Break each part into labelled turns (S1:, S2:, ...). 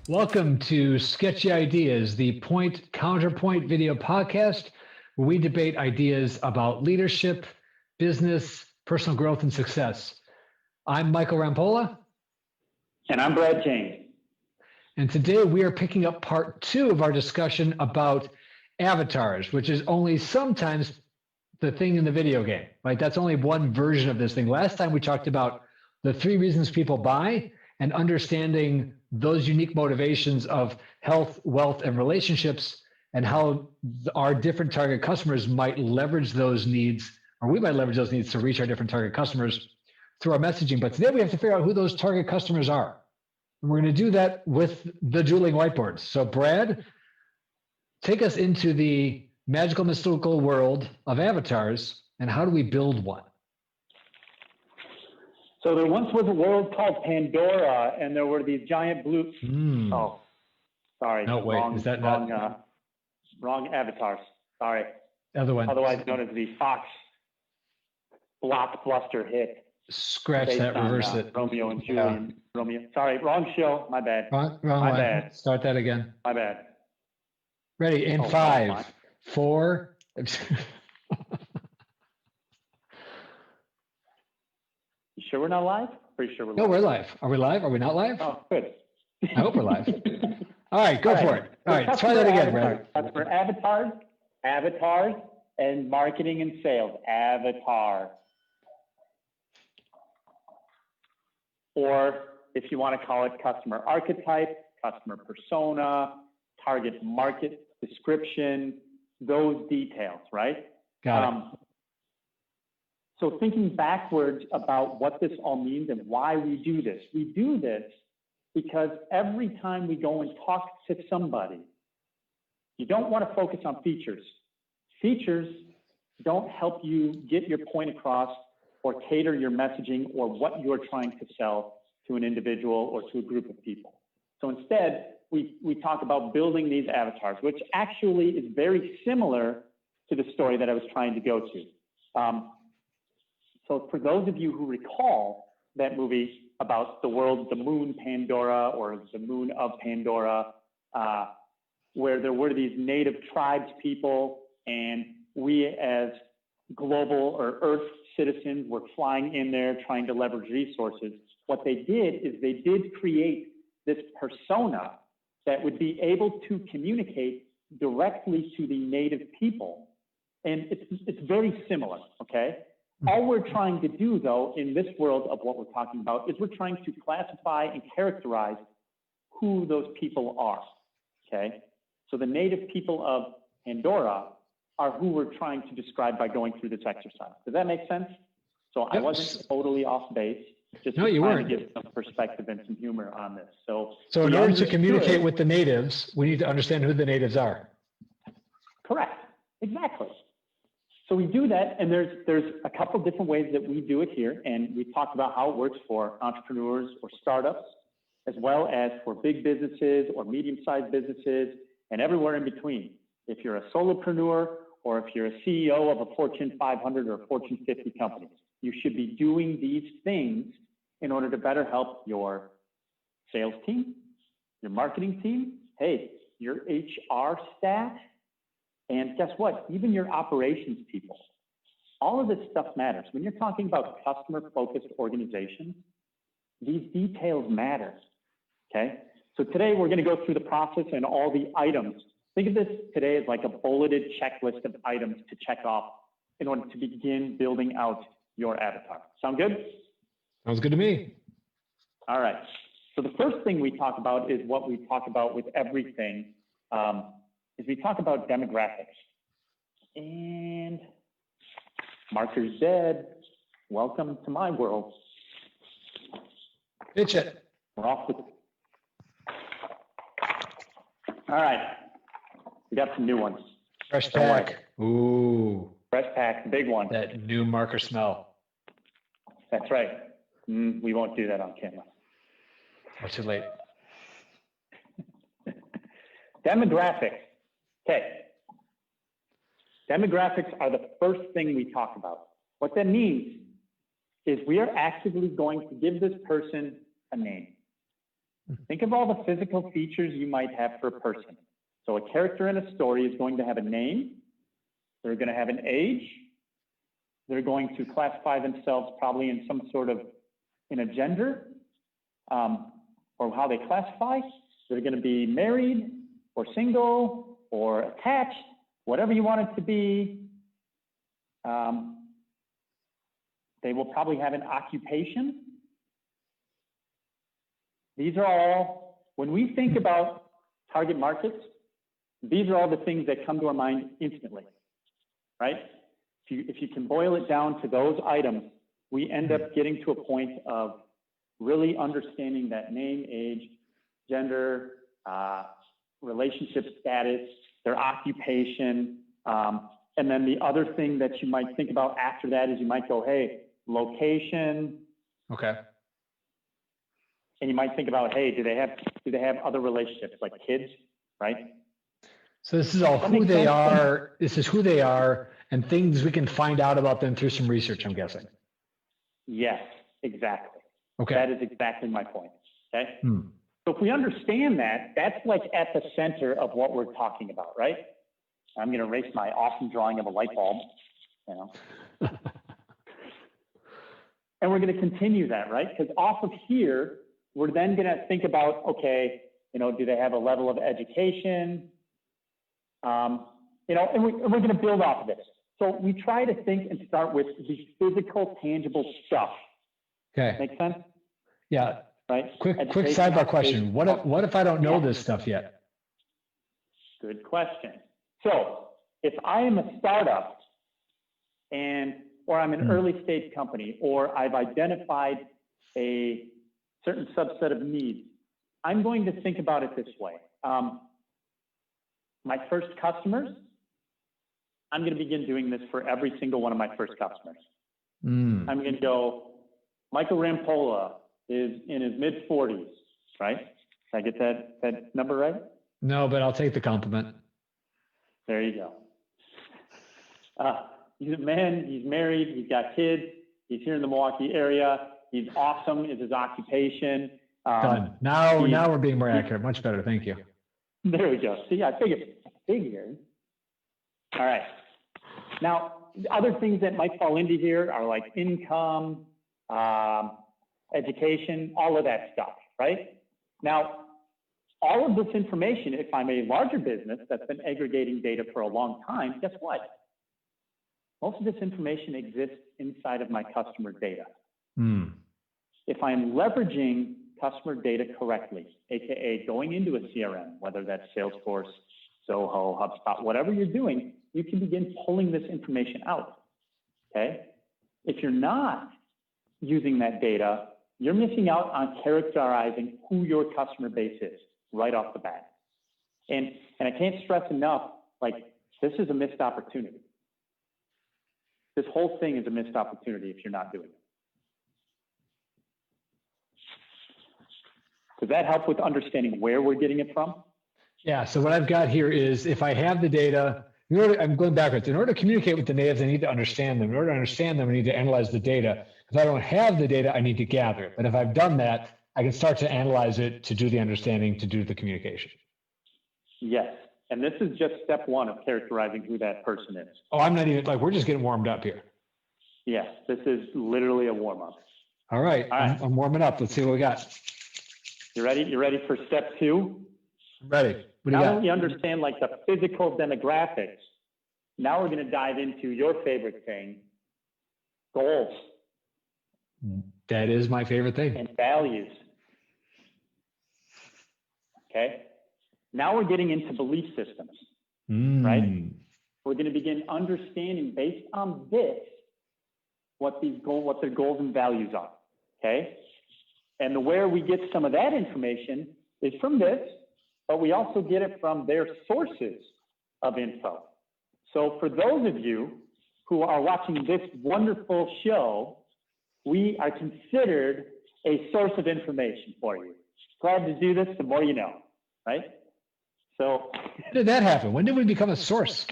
S1: Welcome to Sketchy Ideas, the point counterpoint video podcast where we debate ideas about leadership, business, personal growth, and success. I'm Michael Rampolla.
S2: And I'm Brad James.
S1: And today we are picking up part 2 of our discussion about avatars, which is only sometimes the thing in the video game, right? That's only one version of this thing. Last time we talked about the 3 reasons people buy and understanding those unique motivations of health, wealth, and relationships, and how our different target customers might leverage those needs, or we might leverage those needs to reach our different target customers through our messaging. But today we have to figure out who those target customers are. And we're going to do that with the dueling whiteboards. So Brad, take us into the magical, mystical world of avatars, and how do we build one?
S2: So there once was a world called Pandora, and there were these giant blue. Oh, sorry.
S1: No, wait. Is that
S2: wrong avatars? Sorry.
S1: Other one.
S2: Otherwise known as the Fox blockbuster hit.
S1: Scratch that. Reverse it.
S2: Romeo and Julian. Yeah. Romeo. Sorry, wrong show. My bad.
S1: Wrong
S2: My
S1: one.
S2: bad.
S1: Start that again.
S2: My bad.
S1: Ready? In 5, 4.
S2: You sure we're not live? Pretty sure we're live.
S1: No, we're live. Are we live? Are we not live?
S2: Oh, good.
S1: I hope we're live. All right, go for it. All right, try that again, Brad.
S2: That's for avatars, and marketing and sales. Avatar. Or if you want to call it customer archetype, customer persona, target market description, those details, right?
S1: Got it.
S2: So thinking backwards about what this all means and why we do this because every time we go and talk to somebody, you don't want to focus on features. Features don't help you get your point across or cater your messaging or what you're trying to sell to an individual or to a group of people. So instead, we talk about building these avatars, which actually is very similar to the story that I was trying to go to. So for those of you who recall that movie about the world, the moon Pandora, or the moon of Pandora, where there were these native tribes people, and we as global or Earth citizens were flying in there trying to leverage resources. What they did is they did create this persona that would be able to communicate directly to the native people. And it's very similar, okay? All we're trying to do, though, in this world of what we're talking about is we're trying to classify and characterize who those people are, okay? So the native people of Pandora are who we're trying to describe by going through this exercise. Does that make sense? So I wasn't totally off base. Just
S1: no, you weren't.
S2: To give some perspective and some humor on this. So
S1: in order to communicate with the natives, we need to understand who the natives are.
S2: Correct. Exactly. So we do that, and there's a couple different ways that we do it here, and we talked about how it works for entrepreneurs or startups, as well as for big businesses or medium-sized businesses, and everywhere in between. If you're a solopreneur or if you're a CEO of a Fortune 500 or Fortune 50 company, you should be doing these things in order to better help your sales team, your marketing team, hey, your HR staff, and guess what? Even your operations people. All of this stuff matters. When you're talking about customer-focused organizations, these details matter, okay? So today we're going to go through the process and all the items. Think of this today as like a bulleted checklist of items to check off in order to begin building out your avatar. Sound good?
S1: Sounds good to me.
S2: All right. So the first thing we talk about is what we talk about with everything, is we talk about demographics. And marker's dead. Welcome to my world.
S1: Pitch it.
S2: We're off the... All right. We got some new ones.
S1: Fresh pack. Ooh.
S2: Fresh pack, big one.
S1: That new marker smell.
S2: That's right. We won't do that on camera.
S1: Oh, too late.
S2: Demographics. Okay. Demographics are the first thing we talk about. What that means is we are actively going to give this person a name. Think of all the physical features you might have for a person. So a character in a story is going to have a name, they're going to have an age, they're going to classify themselves probably in some sort of, in a gender, or how they classify. They're going to be married or single or attached, whatever you want it to be. They will probably have an occupation. These are all, when we think about target markets, these are all the things that come to our mind instantly, right? If you can boil it down to those items, we end up getting to a point of really understanding that name, age, gender, relationship status, their occupation. And then the other thing that you might think about after that is you might go, hey, location.
S1: Okay.
S2: And you might think about, hey, do they have other relationships like kids, right?
S1: So this is all who they are. This is who they are and things we can find out about them through some research, I'm guessing.
S2: Yes, exactly.
S1: Okay.
S2: That is exactly my point. Okay. So if we understand that, that's like at the center of what we're talking about, right? I'm going to erase my awesome drawing of a light bulb, you know. And we're going to continue that, right? Because off of here, we're then going to think about, okay, you know, do they have a level of education? You know, and we're going to build off of this. So we try to think and start with the physical, tangible stuff.
S1: Okay.
S2: Make sense?
S1: Yeah.
S2: Right.
S1: Quick sidebar question. What if I don't know this stuff yet?
S2: Good question. So if I am a startup or I'm an early stage company, or I've identified a certain subset of needs, I'm going to think about it this way. My first customers, I'm going to begin doing this for every single one of my first customers. I'm going to go, Michael Rampolla is in his mid 40s, right? Did I get that number right?
S1: No, but I'll take the compliment.
S2: There you go. He's a man, he's married, he's got kids, he's here in the Milwaukee area, he's awesome, is his occupation.
S1: Done. Now we're being more accurate. Much better. Thank you.
S2: There we go. See, I figured. All right. Now, other things that might fall into here are like income, education, all of that stuff, right? Now, all of this information, if I'm a larger business that's been aggregating data for a long time, guess what? Most of this information exists inside of my customer data. If I'm leveraging customer data correctly, AKA going into a CRM, whether that's Salesforce, Zoho, HubSpot, whatever you're doing, you can begin pulling this information out, okay? If you're not using that data, you're missing out on characterizing who your customer base is right off the bat. And I can't stress enough, like, this is a missed opportunity. This whole thing is a missed opportunity if you're not doing it. Does that help with understanding where we're getting it from?
S1: Yeah. So what I've got here is if I have the data, I'm going backwards. In order to communicate with the natives, I need to understand them. In order to understand them, I need to analyze the data. If I don't have the data, I need to gather it. But if I've done that, I can start to analyze it, to do the understanding, to do the communication.
S2: Yes. And this is just step one of characterizing who that person is.
S1: Oh, I'm not even, like, we're just getting warmed up here.
S2: Yes, this is literally a warm-up.
S1: All right. I'm warming up. Let's see what we got.
S2: You ready? You ready for step two?
S1: I'm ready. What do you
S2: now
S1: got?
S2: that we understand like the physical demographics, now we're going to dive into your favorite thing, goals.
S1: That is my favorite thing.
S2: And values. Okay. Now we're getting into belief systems, right? We're going to begin understanding based on this, what their goals and values are. Okay. And where we get some of that information is from this, but we also get it from their sources of info. So for those of you who are watching this wonderful show, we are considered a source of information for you. Glad to do this, the more you know, right? So
S1: when did that happen? When did we become a source?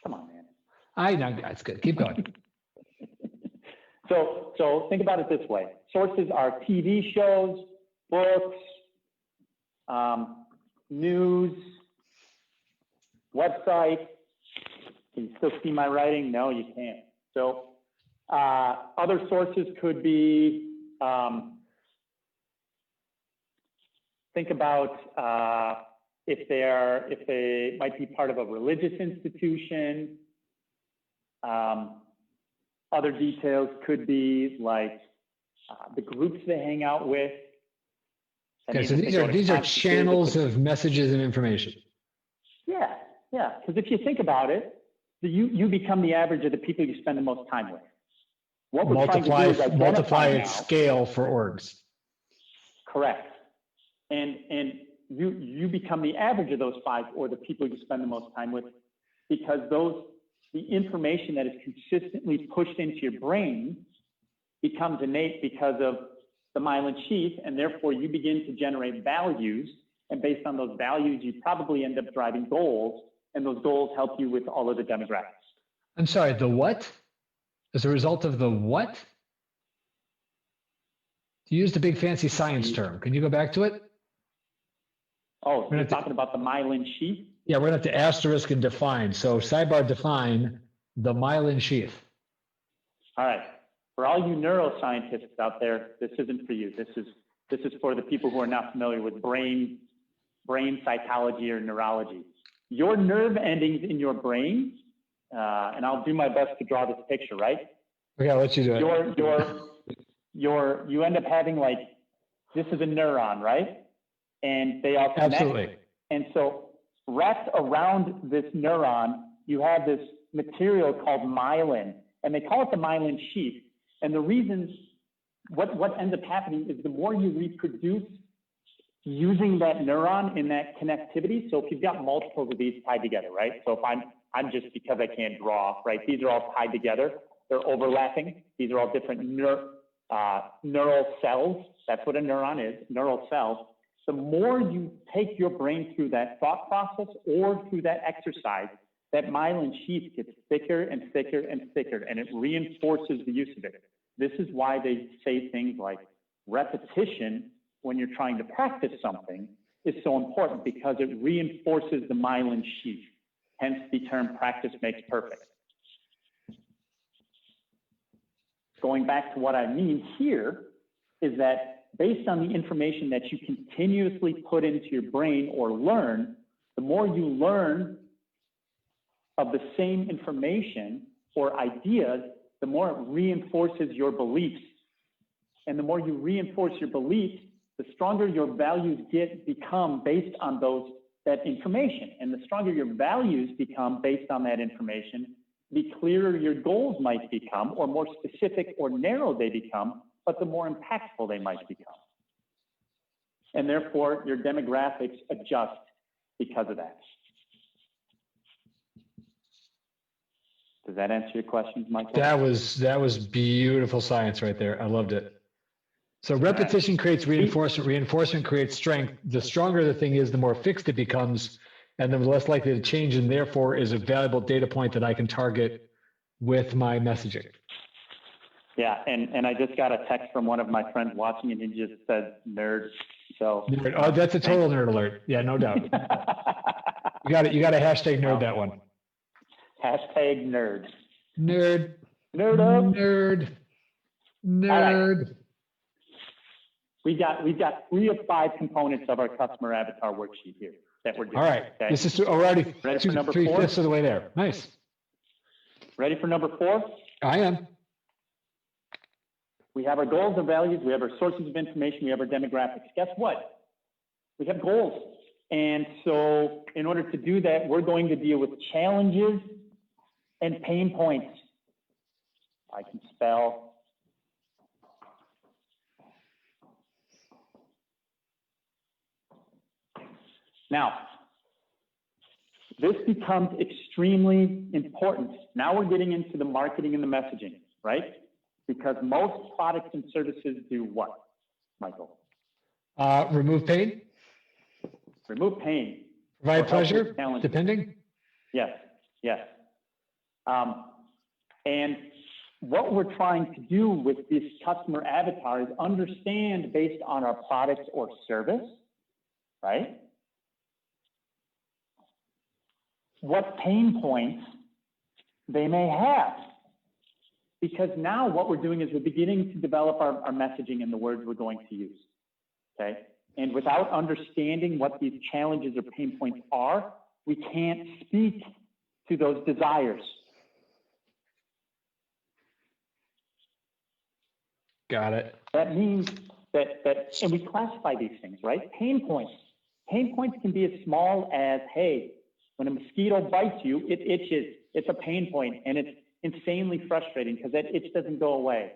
S2: Come on, man.
S1: I know, guys. Good. Keep going.
S2: So So think about it this way. Sources are TV shows, books, news, website. Can you still see my writing? No, you can't. So other sources could be, think about if they might be part of a religious institution. Other details could be like the groups they hang out with.
S1: Okay, so these are channels of messages and information.
S2: Yeah, yeah. Because if you think about it, you become the average of the people you spend the most time with. What we're trying to do is
S1: multiply
S2: identify
S1: its scale for orgs.
S2: Correct. And you become the average of those 5 or the people you spend the most time with, because the information that is consistently pushed into your brain becomes innate because of the myelin sheath, and therefore you begin to generate values, and based on those values, you probably end up driving goals, and those goals help you with all of the demographics.
S1: I'm sorry, the what? As a result of the what? You used a big fancy science term. Can you go back to it?
S2: Oh, you're talking about the myelin sheath?
S1: Yeah, we're going to have to asterisk and define. So sidebar define the myelin sheath.
S2: All right. For all you neuroscientists out there, this isn't for you. This is for the people who are not familiar with brain psychology or neurology. Your nerve endings in your brain, and I'll do my best to draw this picture, right?
S1: Okay, I'll let you do it.
S2: You end up having like, this is a neuron, right? And they all connect.
S1: Absolutely.
S2: And so wrapped around this neuron, you have this material called myelin, and they call it the myelin sheath. And the reasons, what ends up happening is the more you reproduce using that neuron in that connectivity. So if you've got multiple of these tied together, right? So if I'm just, because I can't draw, right? These are all tied together. They're overlapping. These are all different neural cells. That's what a neuron is, neural cells. The more you take your brain through that thought process or through that exercise, that myelin sheath gets thicker and thicker and thicker, and it reinforces the use of it. This is why they say things like repetition when you're trying to practice something is so important, because it reinforces the myelin sheath, hence the term practice makes perfect. Going back to what I mean here is that based on the information that you continuously put into your brain or learn, the more you learn of the same information or ideas, the more it reinforces your beliefs. And the more you reinforce your beliefs, the stronger your values become based on that information. And the stronger your values become based on that information, the clearer your goals might become, or more specific or narrow they become, but the more impactful they might become. And therefore, your demographics adjust because of that. Does that answer your questions, Michael?
S1: That was beautiful science right there. I loved it. So repetition creates reinforcement. Reinforcement creates strength. The stronger the thing is, the more fixed it becomes, and the less likely to change, and therefore is a valuable data point that I can target with my messaging.
S2: Yeah, and I just got a text from one of my friends watching, and he just said nerd. So
S1: nerd. Oh, that's a total nerd alert. Yeah, no doubt. You got to hashtag nerd that one.
S2: Hashtag nerd.
S1: Nerd.
S2: Nerd up.
S1: Nerd. Nerd.
S2: Right. We've got 3 of 5 components of our customer avatar worksheet here that we're doing.
S1: All right.
S2: Okay?
S1: This is already
S2: ready for number
S1: 3/5
S2: 4?
S1: of the way there. Nice.
S2: Ready for number 4?
S1: I am.
S2: We have our goals and values. We have our sources of information. We have our demographics. Guess what? We have goals. And so in order to do that, we're going to deal with challenges and pain points. I can spell. Now, this becomes extremely important. Now we're getting into the marketing and the messaging, right? Because most products and services do what, Michael?
S1: Remove pain.
S2: Remove pain.
S1: Provide pleasure, depending.
S2: Yes, yes. And what we're trying to do with this customer avatar is understand based on our product or service, right? What pain points they may have. Because now what we're doing is we're beginning to develop our messaging and the words we're going to use, okay? And without understanding what these challenges or pain points are, we can't speak to those desires.
S1: Got it.
S2: That means that, and we classify these things, right? Pain points. Pain points can be as small as, hey, when a mosquito bites you, it itches. It's a pain point, and it's insanely frustrating because that itch doesn't go away.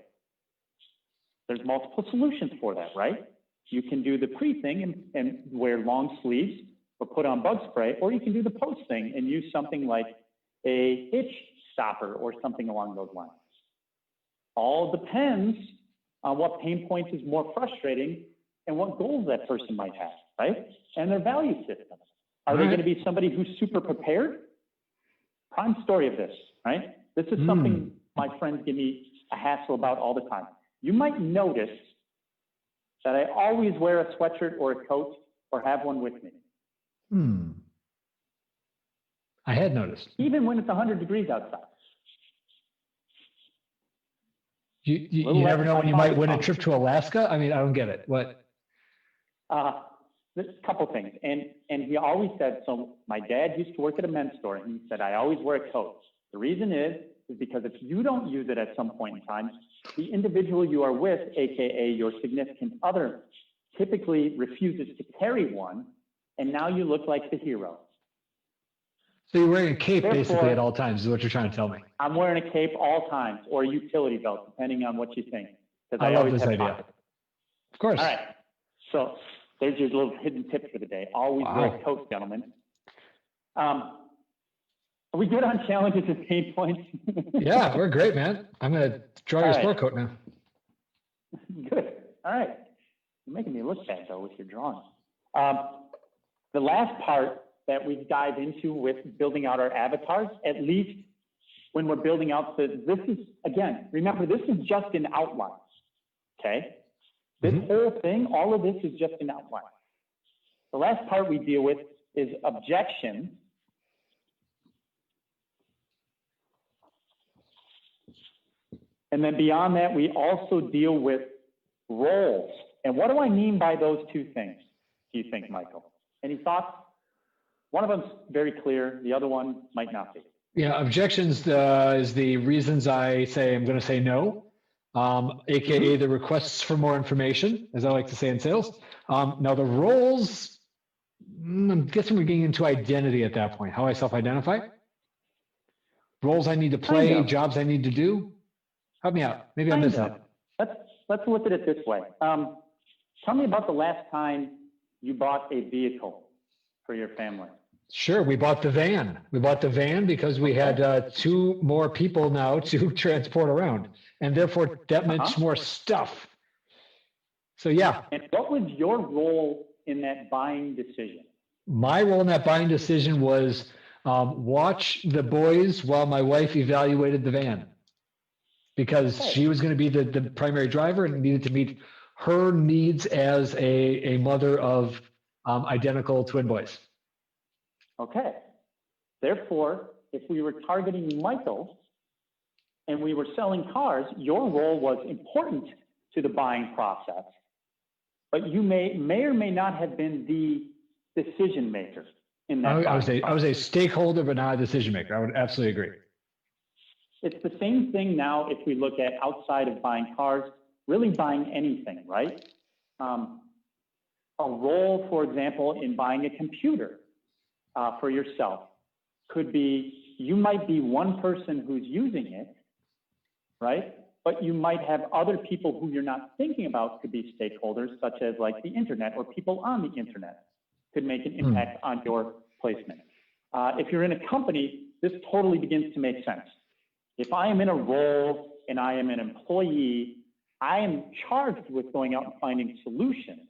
S2: There's multiple solutions for that, right? You can do the pre thing and wear long sleeves or put on bug spray, or you can do the post thing and use something like a itch stopper or something along those lines. All depends on what pain points is more frustrating and what goals that person might have, right? And their value system. Are they going to be somebody who's super prepared? Prime story of this, right? This is something my friends give me a hassle about all the time. You might notice that I always wear a sweatshirt or a coat or have one with me.
S1: I had noticed.
S2: Even when it's 100 degrees outside.
S1: You never know when you might win a trip to Alaska? I mean, I don't get it. What?
S2: There's a couple things. And he always said, so my dad used to work at a men's store, and he said, I always wear a coat. The reason is because if you don't use it at some point in time, the individual you are with, AKA your significant other, typically refuses to carry one, and now you look like the hero.
S1: So you're wearing a cape basically at all times is what you're trying to tell me.
S2: I'm wearing a cape all times, or a utility belt, depending on what you think.
S1: I love this idea.
S2: Pockets.
S1: Of course.
S2: All right. So there's your little hidden tip for the day. Always wear a coat, gentlemen. Are we good on challenges and pain points?
S1: Yeah, we're great, man. I'm going to draw your sport coat now.
S2: Good. All right. You're making me look bad, though, with your drawing. The last part that we dive into with building out our avatars, at least when we're building out this is, again, remember, this is just an outline, okay? This whole thing, all of this is just an outline. The last part we deal with is objections. And then beyond that, we also deal with roles. And what do I mean by those two things, do you think, Michael? Any thoughts? One of them's very clear. The other one might not be.
S1: Yeah, objections is the reasons I say I'm going to say no, AKA the requests for more information, as I like to say in sales. Now the roles, I'm guessing we're getting into identity at that point, how I self-identify. Roles I need to play, jobs I need to do. Help me out. Maybe I'm missing it.
S2: Let's look at it this way. Tell me about the last time you bought a vehicle for your family.
S1: Sure. We bought the van. We bought the van because we had 2 more people now to transport around. And therefore that meant more stuff. So yeah.
S2: And what was your role in that buying decision?
S1: My role in that buying decision was watch the boys while my wife evaluated the van. Because she was going to be the primary driver and needed to meet her needs as a mother of identical twin boys.
S2: Okay. Therefore, if we were targeting Michael and we were selling cars, your role was important to the buying process, but you may or may not have been the decision maker in that.
S1: I was a stakeholder, but not a decision maker. I would absolutely agree.
S2: It's the same thing now if we look at outside of buying cars, really buying anything, right? A role, for example, in buying a computer for yourself could be, you might be one person who's using it, right? But you might have other people who you're not thinking about could be stakeholders, such as like the internet or people on the internet could make an impact on your placement. If you're in a company, this totally begins to make sense. If I am in a role and I am an employee, I am charged with going out and finding solutions,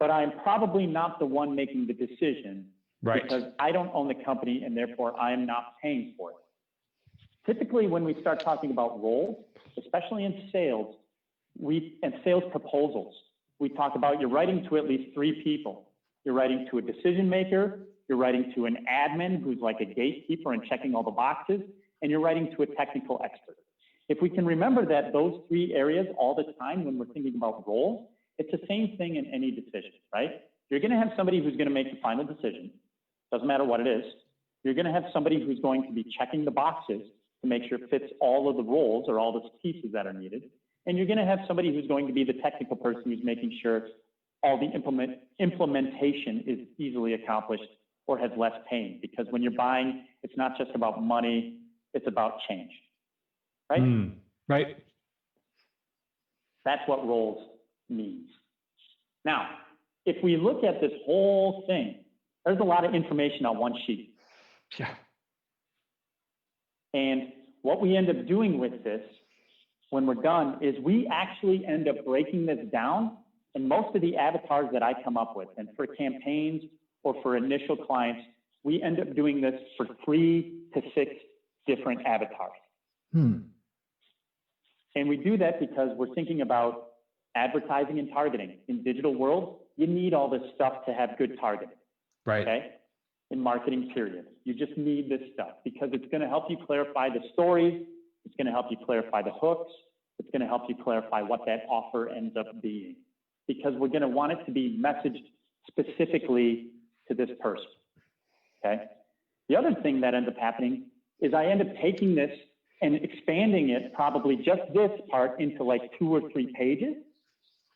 S2: but I'm probably not the one making the decision,
S1: right?
S2: Because I don't own the company and therefore I am not paying for it. Typically, when we start talking about roles, especially in sales, and sales proposals, we talk about you're writing to at least 3 people. You're writing to a decision maker, you're writing to an admin who's like a gatekeeper and checking all the boxes, and you're writing to a technical expert. If we can remember that those 3 areas all the time when we're thinking about roles, it's the same thing in any decision, right? You're going to have somebody who's going to make the final decision. Doesn't matter what it is. You're going to have somebody who's going to be checking the boxes to make sure it fits all of the roles or all the pieces that are needed. And you're going to have somebody who's going to be the technical person who's making sure all the implementation is easily accomplished or has less pain. Because when you're buying, it's not just about money, it's about change, right?
S1: Right.
S2: That's what roles means. Now, if we look at this whole thing, there's a lot of information on one sheet.
S1: Yeah.
S2: And what we end up doing with this when we're done is we actually end up breaking this down. And most of the avatars that I come up with, and for campaigns or for initial clients, we end up doing this for 3 to 6 different avatars. And we do that because we're thinking about advertising and targeting. In digital world, you need all this stuff to have good targeting.
S1: Right.
S2: Okay? In marketing, period. You just need this stuff because it's going to help you clarify the stories. It's going to help you clarify the hooks. It's going to help you clarify what that offer ends up being, because we're going to want it to be messaged specifically to this person. Okay. The other thing that ends up happening is I end up taking this and expanding it, probably just this part, into like 2 or 3 pages.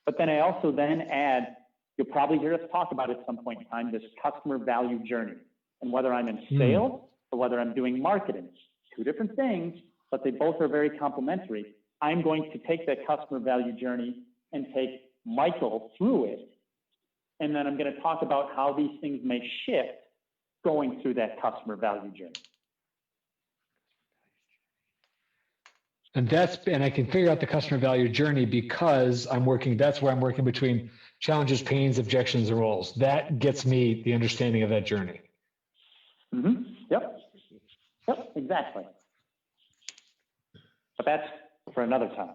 S2: But then I also then add, you'll probably hear us talk about at some point in time, this customer value journey. And whether I'm in sales or whether I'm doing marketing, 2 different things, but they both are very complementary. I'm going to take that customer value journey and take Michael through it. And then I'm going to talk about how these things may shift going through that customer value journey.
S1: And I can figure out the customer value journey because that's where I'm working between challenges, pains, objections, and roles. That gets me the understanding of that journey.
S2: Yep, exactly. But that's for another time.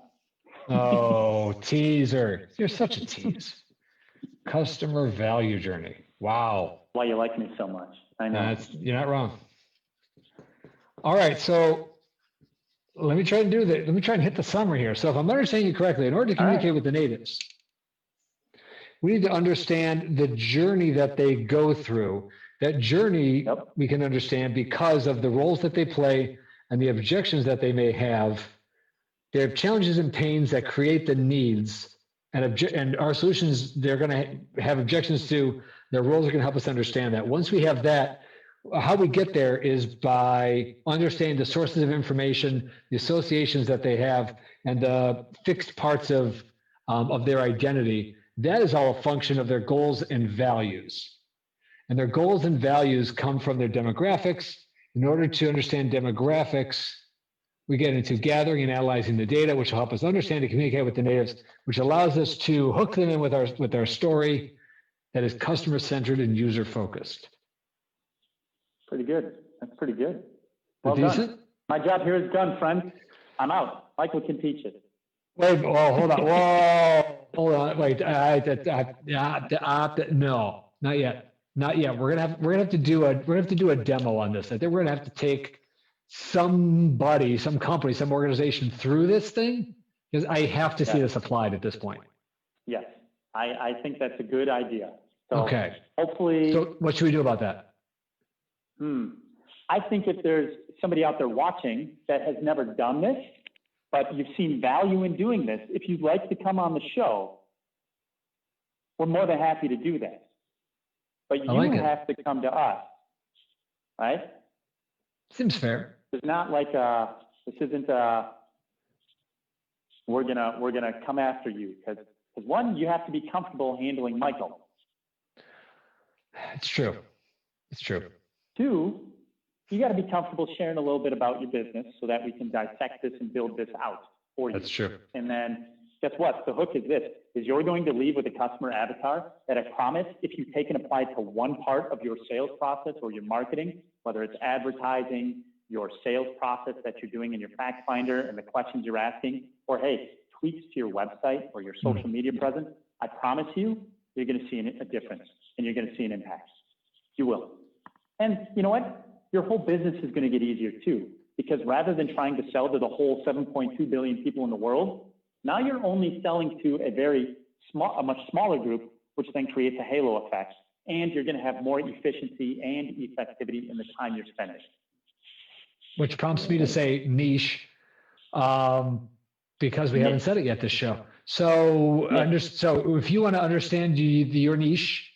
S1: Oh, teaser. You're such a tease. Customer value journey. Wow.
S2: Why you like me so much. I know.
S1: You're not wrong. All right. So let me try and do that. Let me try and hit the summary here. So if I'm understanding you correctly, in order to communicate with the natives, we need to understand the journey that they go through. That journey we can understand because of the roles that they play and the objections that they may have. They have challenges and pains that create the needs, and our solutions, they're going to have objections to. Their roles are going to help us understand that. Once we have that, how we get there is by understanding the sources of information, the associations that they have, and the fixed parts of their identity. That is all a function of their goals and values. And their goals and values come from their demographics. In order to understand demographics, we get into gathering and analyzing the data, which will help us understand and communicate with the natives, which allows us to hook them in with our story that is customer-centered and user-focused.
S2: Pretty good. That's pretty good. Well done. My job here is done, friend. I'm out. Michael can teach it.
S1: Wait, hold on. Whoa, hold on. Wait, no, not yet. Not yet. We're gonna have to do a demo on this. I think we're gonna have to take somebody, some company, some organization through this thing, because I have to see this applied at this point.
S2: Yes, I think that's a good idea. So
S1: okay.
S2: Hopefully.
S1: So what should we do about that?
S2: I think if there's somebody out there watching that has never done this, but you've seen value in doing this, if you'd like to come on the show, we're more than happy to do that. But you have to come to us, right?
S1: Seems fair.
S2: It's not like this isn't we're gonna come after you, because one, you have to be comfortable handling Michael.
S1: It's true. It's true.
S2: 2, you got to be comfortable sharing a little bit about your business so that we can dissect this and build this out for you.
S1: That's true.
S2: And then guess what? The hook is this, is you're going to leave with a customer avatar that I promise if you take and apply to one part of your sales process or your marketing, whether it's advertising, your sales process that you're doing in your fact finder and the questions you're asking, or hey, tweaks to your website or your social media presence, I promise you, you're going to see a difference and you're going to see an impact. You will. And you know what? Your whole business is going to get easier too, because rather than trying to sell to the whole 7.2 billion people in the world, now you're only selling to a much smaller group, which then creates a halo effect, and you're going to have more efficiency and effectivity in the time you're spending.
S1: Which prompts me to say niche, because we haven't said it yet this show. So, so if you want to understand your niche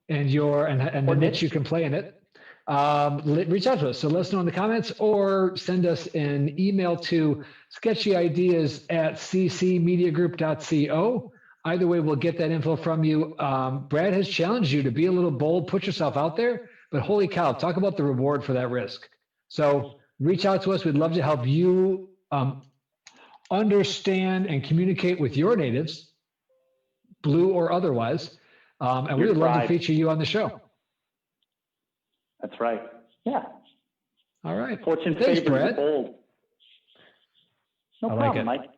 S1: and the niche you can play in it, reach out to us. So let us know in the comments or send us an email to sketchyideas@ccmediagroup.co. Either way, we'll get that info from you. Brad has challenged you to be a little bold, put yourself out there, but holy cow, talk about the reward for that risk. So reach out to us. We'd love to help you understand and communicate with your natives, blue or otherwise. And we would love to feature you on the show.
S2: That's right. Yeah.
S1: All right.
S2: Fortune
S1: Thanks,
S2: favors
S1: Brad.
S2: the bold. No problem, Mike.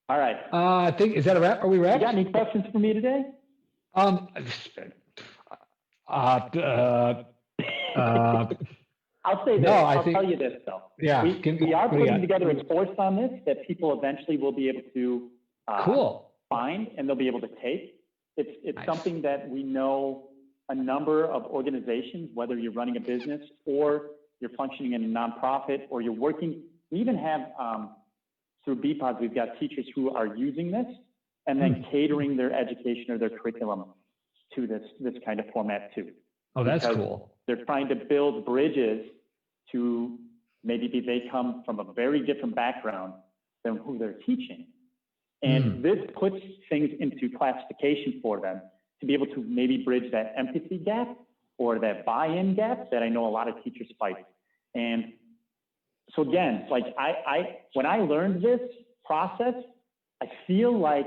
S2: All right.
S1: I think, is that a wrap? Are we wrapped?
S2: You got any questions for me today?
S1: I'll
S2: say this. I'll tell you this, though.
S1: Yeah.
S2: We are putting together a course on this that people eventually will be able to find and they'll be able to take. It's nice. Something that we know a number of organizations, whether you're running a business or you're functioning in a nonprofit or you're working. We even have, through BPODs, we've got teachers who are using this and then catering their education or their curriculum to this kind of format too.
S1: Oh, that's cool.
S2: They're trying to build bridges to maybe they come from a very different background than who they're teaching. And this puts things into classification for them to be able to maybe bridge that empathy gap or that buy-in gap that I know a lot of teachers fight. And so again, like when I learned this process, I feel like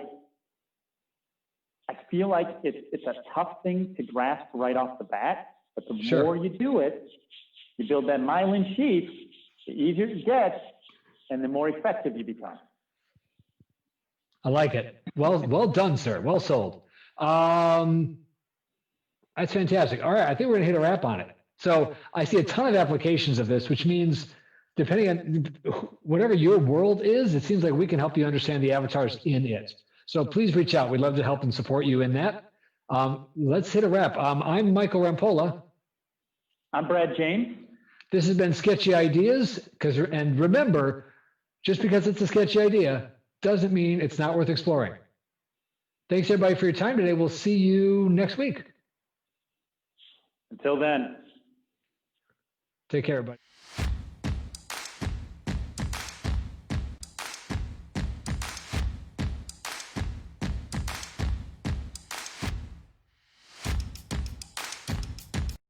S2: it's a tough thing to grasp right off the bat, but the more you do it, you build that myelin sheath, the easier it gets, and the more effective you become.
S1: I like it. Well done, sir. Well sold. That's fantastic. All right, I think we're gonna hit a wrap on it. So I see a ton of applications of this, which means depending on whatever your world is, it seems like we can help you understand the avatars in it. So please reach out. We'd love to help and support you in that. Let's hit a wrap. I'm Michael Rampolla.
S2: I'm Brad James.
S1: This has been Sketchy Ideas. And remember, just because it's a sketchy idea doesn't mean it's not worth exploring. Thanks everybody for your time today. We'll see you next week.
S2: Until then.
S1: Take care, everybody.